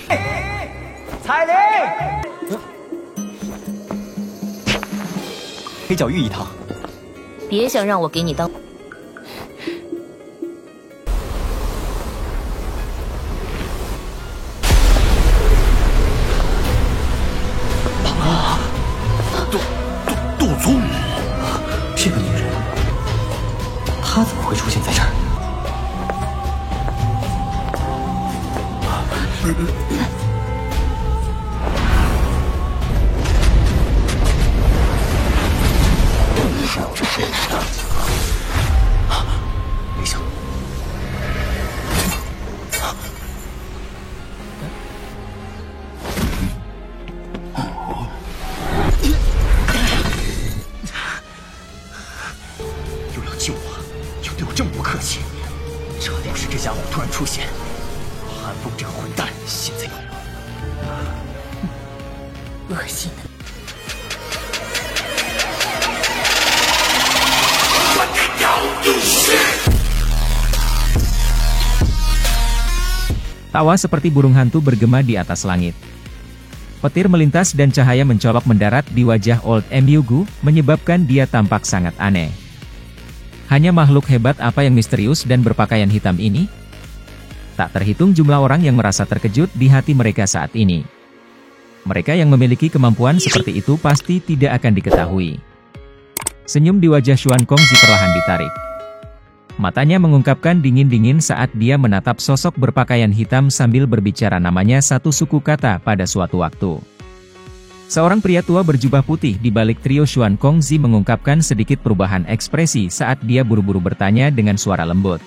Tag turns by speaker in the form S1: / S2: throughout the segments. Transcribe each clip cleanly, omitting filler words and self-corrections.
S1: 彩铃，黑角玉一趟。
S2: 别想让我给你当。
S1: 杜宗，这个女人，她怎么会出现在这儿？没想，又要救我，又对我这么不客气，这要是这家伙突然出现，韩风这个混蛋现在
S2: 恶心的。
S3: Tawa seperti burung hantu bergema di atas langit. Petir melintas dan cahaya mencolok mendarat di wajah Old Myugu, menyebabkan dia tampak sangat aneh. Hanya makhluk hebat apa yang misterius dan berpakaian hitam ini? Tak terhitung jumlah orang yang merasa terkejut di hati mereka saat ini. Mereka yang memiliki kemampuan seperti itu pasti tidak akan diketahui. Senyum di wajah Xuan Kongzi perlahan ditarik. Matanya mengungkapkan dingin-dingin saat dia menatap sosok berpakaian hitam sambil berbicara namanya satu suku kata pada suatu waktu. Seorang pria tua berjubah putih di balik trio Xuan Kongzi mengungkapkan sedikit perubahan ekspresi saat dia buru-buru bertanya dengan suara lembut.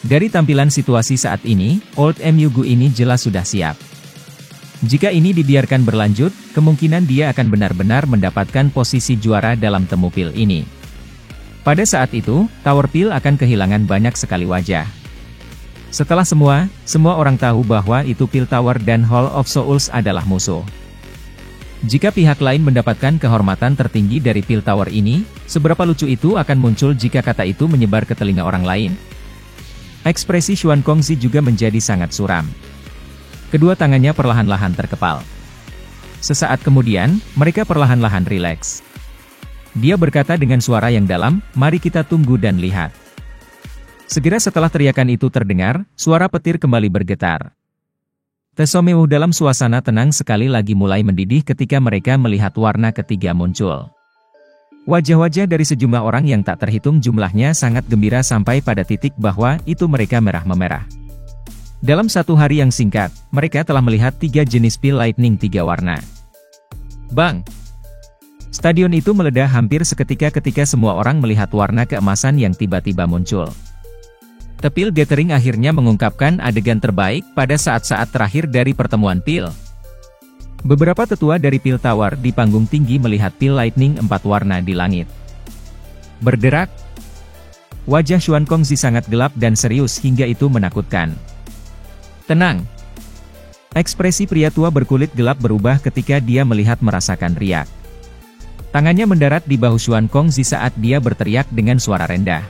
S3: Dari tampilan situasi saat ini, Old Myugu ini jelas sudah siap. Jika ini dibiarkan berlanjut, kemungkinan dia akan benar-benar mendapatkan posisi juara dalam temu pil ini. Pada saat itu, Tower Pil akan kehilangan banyak sekali wajah. Setelah semua orang tahu bahwa itu Pil Tower dan Hall of Souls adalah musuh. Jika pihak lain mendapatkan kehormatan tertinggi dari Pil Tower ini, seberapa lucu itu akan muncul jika kata itu menyebar ke telinga orang lain? Ekspresi Xuan Kongzi juga menjadi sangat suram. Kedua tangannya perlahan-lahan terkepal. Sesaat kemudian, mereka perlahan-lahan rileks. Dia berkata dengan suara yang dalam, "Mari kita tunggu dan lihat." Segera setelah teriakan itu terdengar, suara petir kembali bergetar. Tesomeu dalam suasana tenang sekali lagi mulai mendidih ketika mereka melihat warna ketiga muncul. Wajah-wajah dari sejumlah orang yang tak terhitung jumlahnya sangat gembira sampai pada titik bahwa itu mereka merah-memerah. Dalam satu hari yang singkat, mereka telah melihat 3 jenis pil lightning 3 warna. Bang! Stadion itu meledak hampir seketika ketika semua orang melihat warna keemasan yang tiba-tiba muncul. Tepil Gathering akhirnya mengungkapkan adegan terbaik pada saat-saat terakhir dari pertemuan pil. Beberapa tetua dari Pil Tower di panggung tinggi melihat pil lightning 4 warna di langit. Berderak. Wajah Xuan Kongzi sangat gelap dan serius hingga itu menakutkan. Tenang. Ekspresi pria tua berkulit gelap berubah ketika dia merasakan riak. Tangannya mendarat di bahu Xuan Kongzi saat dia berteriak dengan suara rendah.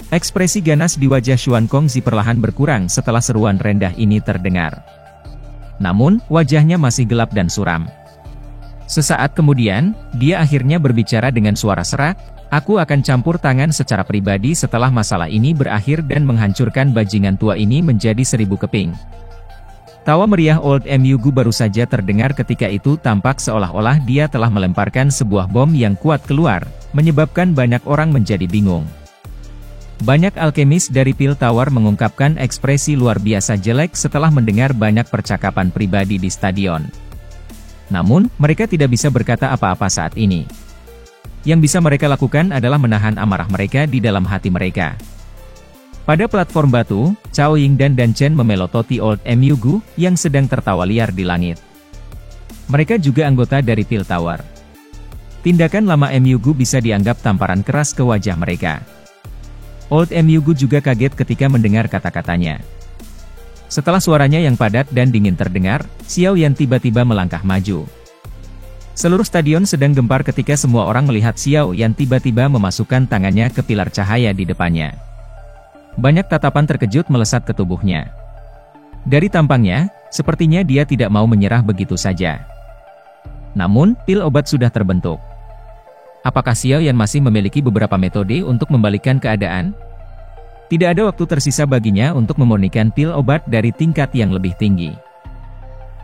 S3: Ekspresi ganas di wajah Xuan Kongzi perlahan berkurang setelah seruan rendah ini terdengar. Namun, wajahnya masih gelap dan suram. Sesaat kemudian, dia akhirnya berbicara dengan suara serak, "Aku akan campur tangan secara pribadi setelah masalah ini berakhir dan menghancurkan bajingan tua ini menjadi 1000 keping." Tawa meriah Old Myugu baru saja terdengar ketika itu tampak seolah-olah dia telah melemparkan sebuah bom yang kuat keluar, menyebabkan banyak orang menjadi bingung. Banyak alkemis dari Pil Tower mengungkapkan ekspresi luar biasa jelek setelah mendengar banyak percakapan pribadi di stadion. Namun, mereka tidak bisa berkata apa-apa saat ini. Yang bisa mereka lakukan adalah menahan amarah mereka di dalam hati mereka. Pada platform batu, Cao Ying dan Dan Chen memelototi Old Myugu, yang sedang tertawa liar di langit. Mereka juga anggota dari Pil Tower. Tindakan lama Myugu bisa dianggap tamparan keras ke wajah mereka. Old Myugu juga kaget ketika mendengar kata-katanya. Setelah suaranya yang padat dan dingin terdengar, Xiao Yan tiba-tiba melangkah maju. Seluruh stadion sedang gempar ketika semua orang melihat Xiao Yan tiba-tiba memasukkan tangannya ke pilar cahaya di depannya. Banyak tatapan terkejut melesat ke tubuhnya. Dari tampangnya, Sepertinya dia tidak mau menyerah begitu saja. Namun, pil obat sudah terbentuk. Apakah Xiao Yan masih memiliki beberapa metode untuk membalikkan keadaan? Tidak ada waktu tersisa baginya untuk memurnikan pil obat dari tingkat yang lebih tinggi.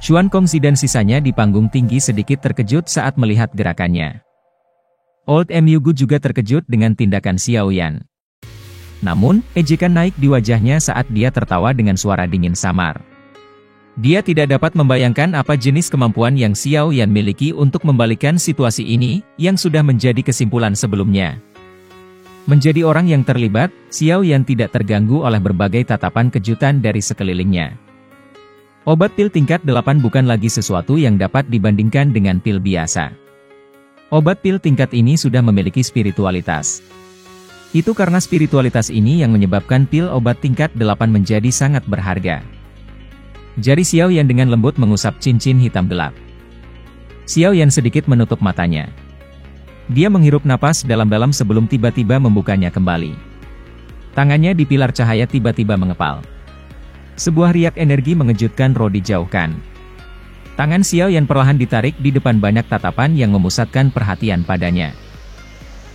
S3: Xuan Kongzi dan sisanya di panggung tinggi sedikit terkejut saat melihat gerakannya. Old Mu Gu juga terkejut dengan tindakan Xiao Yan. Namun, ejekan naik di wajahnya saat dia tertawa dengan suara dingin samar. Dia tidak dapat membayangkan apa jenis kemampuan yang Xiao Yan miliki untuk membalikkan situasi ini, yang sudah menjadi kesimpulan sebelumnya. Menjadi orang yang terlibat, Xiao Yan tidak terganggu oleh berbagai tatapan kejutan dari sekelilingnya. Obat pil tingkat 8 bukan lagi sesuatu yang dapat dibandingkan dengan pil biasa. Obat pil tingkat ini sudah memiliki spiritualitas. Itu karena spiritualitas ini yang menyebabkan pil obat tingkat 8 menjadi sangat berharga. Jari Xiao Yan dengan lembut mengusap cincin hitam gelap. Xiao Yan sedikit menutup matanya. Dia menghirup napas dalam-dalam sebelum tiba-tiba membukanya kembali. Tangannya di pilar cahaya tiba-tiba mengepal. Sebuah riak energi mengejutkan Ro dijauhkan. Tangan Xiao Yan perlahan ditarik di depan banyak tatapan yang memusatkan perhatian padanya.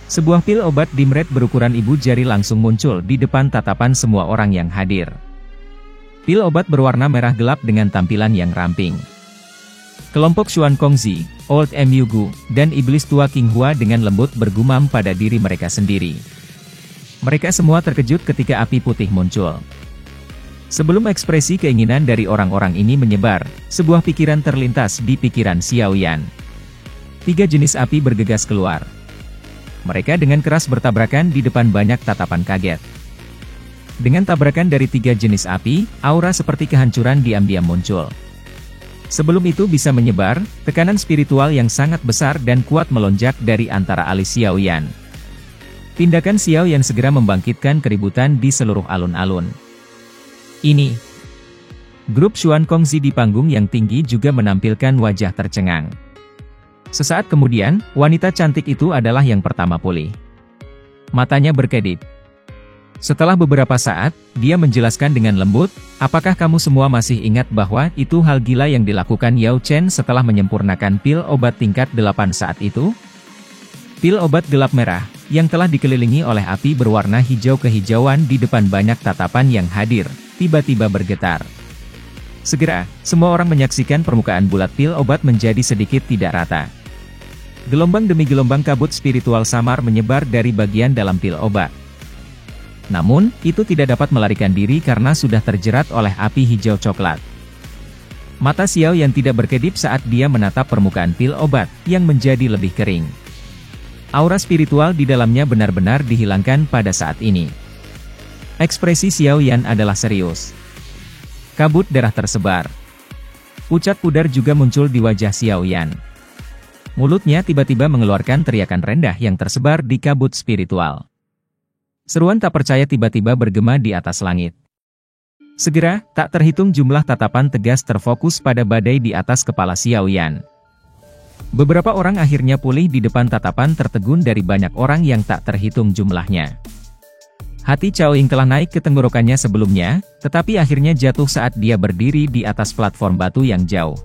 S3: Sebuah pil obat dimret berukuran ibu jari langsung muncul di depan tatapan semua orang yang hadir. Pil obat berwarna merah gelap dengan tampilan yang ramping. Kelompok Xuan Kongzi, Old Mu Gu, dan Iblis Tua King Hua dengan lembut bergumam pada diri mereka sendiri. Mereka semua terkejut ketika api putih muncul. Sebelum ekspresi keinginan dari orang-orang ini menyebar, sebuah pikiran terlintas di pikiran Xiao Yan. 3 jenis api bergegas keluar. Mereka dengan keras bertabrakan di depan banyak tatapan kaget. Dengan tabrakan dari 3 jenis api, aura seperti kehancuran diam-diam muncul. Sebelum itu bisa menyebar, tekanan spiritual yang sangat besar dan kuat melonjak dari antara alis Xiao Yan. Tindakan Xiao Yan segera membangkitkan keributan di seluruh alun-alun. Ini. Grup Xuan Kongzi di panggung yang tinggi juga menampilkan wajah tercengang. Sesaat kemudian, wanita cantik itu adalah yang pertama pulih. Matanya berkedip. Setelah beberapa saat, dia menjelaskan dengan lembut, apakah kamu semua masih ingat bahwa itu hal gila yang dilakukan Yao Chen setelah menyempurnakan pil obat tingkat 8 saat itu? Pil obat gelap merah, yang telah dikelilingi oleh api berwarna hijau kehijauan di depan banyak tatapan yang hadir, tiba-tiba bergetar. Segera, semua orang menyaksikan permukaan bulat pil obat menjadi sedikit tidak rata. Gelombang demi gelombang kabut spiritual samar menyebar dari bagian dalam pil obat. Namun, itu tidak dapat melarikan diri karena sudah terjerat oleh api hijau coklat. Mata Xiao Yan tidak berkedip saat dia menatap permukaan pil obat, yang menjadi lebih kering. Aura spiritual di dalamnya benar-benar dihilangkan pada saat ini. Ekspresi Xiao Yan adalah serius. Kabut darah tersebar. Pucat pudar juga muncul di wajah Xiao Yan. Mulutnya tiba-tiba mengeluarkan teriakan rendah yang tersebar di kabut spiritual. Seruan tak percaya tiba-tiba bergema di atas langit. Segera, tak terhitung jumlah tatapan tegas terfokus pada badai di atas kepala Xiao Yan. Beberapa orang akhirnya pulih di depan tatapan tertegun dari banyak orang yang tak terhitung jumlahnya. Hati Cao Ying telah naik ke tenggorokannya sebelumnya, tetapi akhirnya jatuh saat dia berdiri di atas platform batu yang jauh.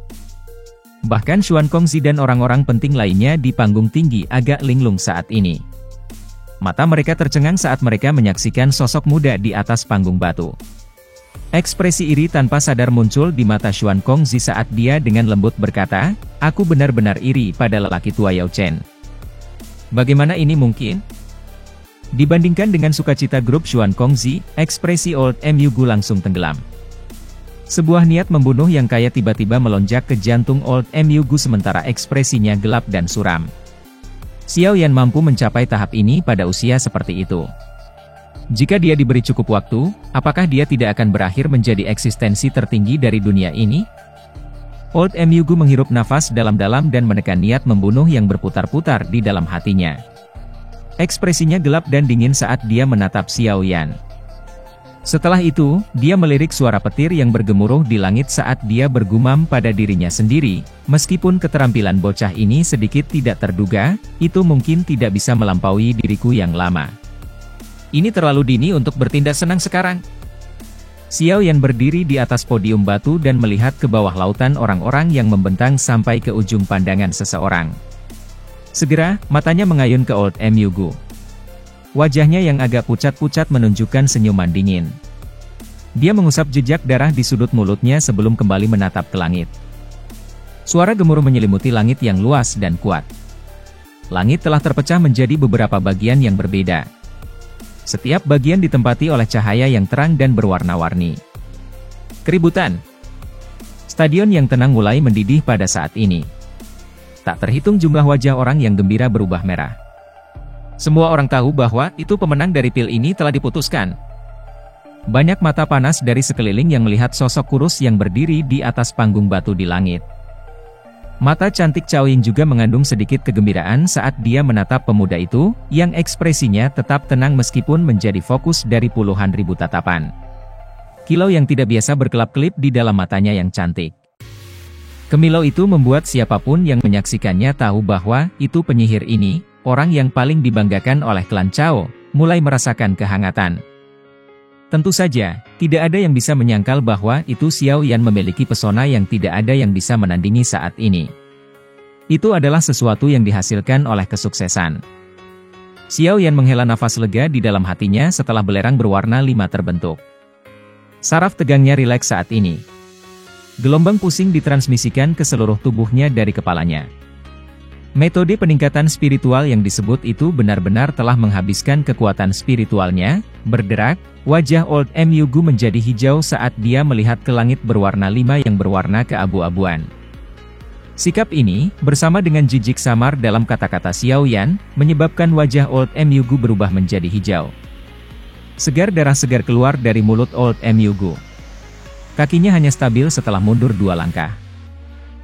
S3: Bahkan Xuan Kongzi dan orang-orang penting lainnya di panggung tinggi agak linglung saat ini. Mata mereka tercengang saat mereka menyaksikan sosok muda di atas panggung batu. Ekspresi iri tanpa sadar muncul di mata Xuan Kongzi saat dia dengan lembut berkata, "Aku benar-benar iri pada lelaki tua Yao Chen. Bagaimana ini mungkin?" Dibandingkan dengan sukacita grup Xuan Kongzi, ekspresi Old Mu Gu langsung tenggelam. Sebuah niat membunuh yang kaya tiba-tiba melonjak ke jantung Old Mu Gu sementara ekspresinya gelap dan suram. Xiao Yan mampu mencapai tahap ini pada usia seperti itu. Jika dia diberi cukup waktu, apakah dia tidak akan berakhir menjadi eksistensi tertinggi dari dunia ini? Old Mu Gu menghirup nafas dalam-dalam dan menekan niat membunuh yang berputar-putar di dalam hatinya. Ekspresinya gelap dan dingin saat dia menatap Xiao Yan. Setelah itu, dia melirik suara petir yang bergemuruh di langit saat dia bergumam pada dirinya sendiri, meskipun keterampilan bocah ini sedikit tidak terduga, itu mungkin tidak bisa melampaui diriku yang lama. Ini terlalu dini untuk bertindak senang sekarang. Xiao Yan berdiri di atas podium batu dan melihat ke bawah lautan orang-orang yang membentang sampai ke ujung pandangan seseorang. Segera, matanya mengayun ke Old Mu Gu. Wajahnya yang agak pucat-pucat menunjukkan senyuman dingin. Dia mengusap jejak darah di sudut mulutnya sebelum kembali menatap ke langit. Suara gemuruh menyelimuti langit yang luas dan kuat. Langit telah terpecah menjadi beberapa bagian yang berbeda. Setiap bagian ditempati oleh cahaya yang terang dan berwarna-warni. Keributan. Stadion yang tenang mulai mendidih pada saat ini. Tak terhitung jumlah wajah orang yang gembira berubah merah. Semua orang tahu bahwa itu pemenang dari pil ini telah diputuskan. Banyak mata panas dari sekeliling yang melihat sosok kurus yang berdiri di atas panggung batu di langit. Mata cantik Cao Ying juga mengandung sedikit kegembiraan saat dia menatap pemuda itu, yang ekspresinya tetap tenang meskipun menjadi fokus dari puluhan ribu tatapan. Kilau yang tidak biasa berkelap-kelip di dalam matanya yang cantik. Kemilau itu membuat siapapun yang menyaksikannya tahu bahwa itu penyihir ini, orang yang paling dibanggakan oleh klan Cao, mulai merasakan kehangatan. Tentu saja, tidak ada yang bisa menyangkal bahwa itu Xiao Yan memiliki pesona yang tidak ada yang bisa menandingi saat ini. Itu adalah sesuatu yang dihasilkan oleh kesuksesan. Xiao Yan menghela nafas lega di dalam hatinya setelah belerang berwarna 5 terbentuk. Saraf tegangnya rileks saat ini. Gelombang pusing ditransmisikan ke seluruh tubuhnya dari kepalanya. Metode peningkatan spiritual yang disebut itu benar-benar telah menghabiskan kekuatan spiritualnya. Berderak, wajah Old Mu Gu menjadi hijau saat dia melihat ke langit berwarna 5 yang berwarna keabu-abuan. Sikap ini, bersama dengan jijik samar dalam kata-kata Xiao Yan, menyebabkan wajah Old Mu Gu berubah menjadi hijau. Segar darah segar keluar dari mulut Old Mu Gu. Kakinya hanya stabil setelah mundur 2 langkah.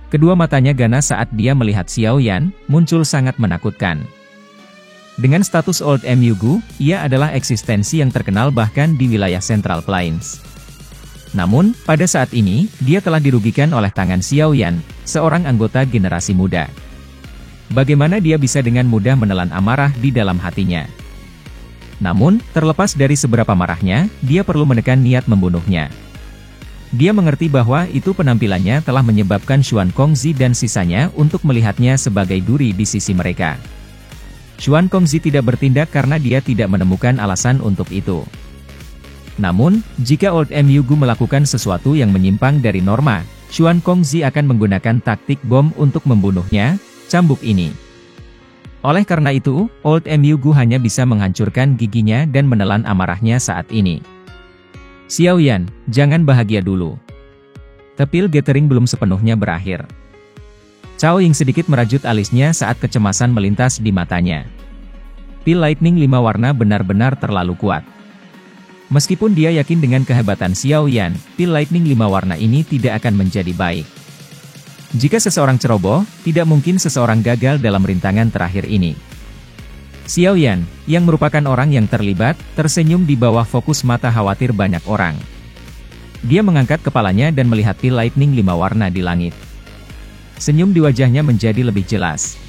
S3: Kedua matanya ganas saat dia melihat Xiao Yan, muncul sangat menakutkan. Dengan status Old Mu Gu, ia adalah eksistensi yang terkenal bahkan di wilayah Central Plains. Namun, pada saat ini, dia telah dirugikan oleh tangan Xiao Yan, seorang anggota generasi muda. Bagaimana dia bisa dengan mudah menelan amarah di dalam hatinya? Namun, terlepas dari seberapa marahnya, dia perlu menekan niat membunuhnya. Dia mengerti bahwa itu penampilannya telah menyebabkan Xuan Kongzi dan sisanya untuk melihatnya sebagai duri di sisi mereka. Xuan Kongzi tidak bertindak karena dia tidak menemukan alasan untuk itu. Namun, jika Old Mu Gu melakukan sesuatu yang menyimpang dari norma, Xuan Kongzi akan menggunakan taktik bom untuk membunuhnya, cambuk ini. Oleh karena itu, Old Mu Gu hanya bisa menghancurkan giginya dan menelan amarahnya saat ini. Xiao Yan, jangan bahagia dulu. Tepil gathering belum sepenuhnya berakhir. Cao Ying sedikit merajut alisnya saat kecemasan melintas di matanya. Pil Lightning 5 warna benar-benar terlalu kuat. Meskipun dia yakin dengan kehebatan Xiao Yan, pil Lightning 5 warna ini tidak akan menjadi baik. Jika seseorang ceroboh, tidak mungkin seseorang gagal dalam rintangan terakhir ini. Xiao Yan, yang merupakan orang yang terlibat, tersenyum di bawah fokus mata khawatir banyak orang. Dia mengangkat kepalanya dan melihat pil Lightning 5 warna di langit. Senyum di wajahnya menjadi lebih jelas.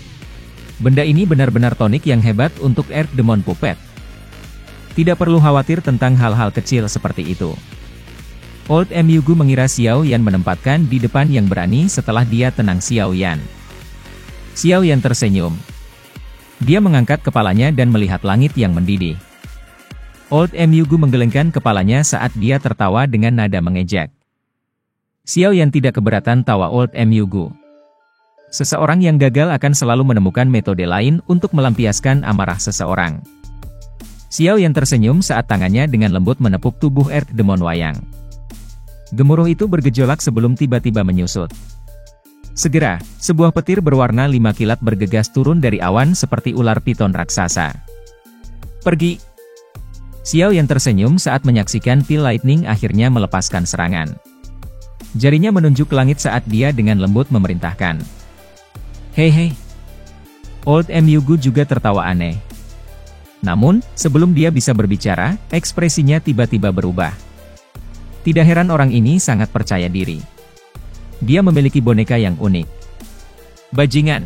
S3: Benda ini benar-benar tonik yang hebat untuk Earth Demon Puppet. Tidak perlu khawatir tentang hal-hal kecil seperti itu. Old Mu Gu mengira Xiao Yan menempatkan di depan yang berani setelah dia tenang Xiao Yan. Xiao Yan tersenyum. Dia mengangkat kepalanya dan melihat langit yang mendidih. Old Mu Gu menggelengkan kepalanya saat dia tertawa dengan nada mengejek. Xiao Yan tidak keberatan tawa Old Mu Gu. Seseorang yang gagal akan selalu menemukan metode lain untuk melampiaskan amarah seseorang. Xiao Yan tersenyum saat tangannya dengan lembut menepuk tubuh Earth Demon Wayang. Gemuruh itu bergejolak sebelum tiba-tiba menyusut. Segera, sebuah petir berwarna 5 kilat bergegas turun dari awan seperti ular piton raksasa. Pergi! Xiao Yan tersenyum saat menyaksikan pil Lightning akhirnya melepaskan serangan. Jarinya menunjuk langit saat dia dengan lembut memerintahkan. Hei. Old Mu Gu juga tertawa aneh. Namun, sebelum dia bisa berbicara, ekspresinya tiba-tiba berubah. Tidak heran orang ini sangat percaya diri. Dia memiliki boneka yang unik. Bajingan.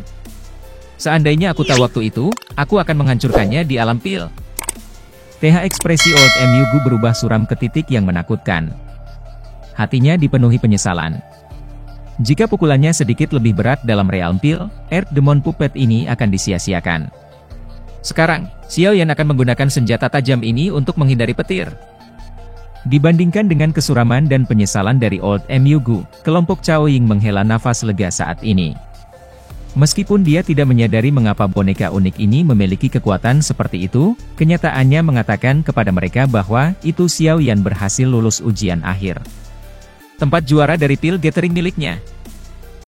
S3: Seandainya aku tahu waktu itu, aku akan menghancurkannya di alam pil. TH ekspresi Old Mu Gu berubah suram ke titik yang menakutkan. Hatinya dipenuhi penyesalan. Jika pukulannya sedikit lebih berat dalam Realm Peel, Earth Demon Puppet ini akan disia-siakan. Sekarang, Xiao Yan akan menggunakan senjata tajam ini untuk menghindari petir. Dibandingkan dengan kesuraman dan penyesalan dari Old MU Gu, kelompok Cao Ying menghela nafas lega saat ini. Meskipun dia tidak menyadari mengapa boneka unik ini memiliki kekuatan seperti itu, kenyataannya mengatakan kepada mereka bahwa itu Xiao Yan berhasil lulus ujian akhir. Tempat juara dari Peel Gathering miliknya.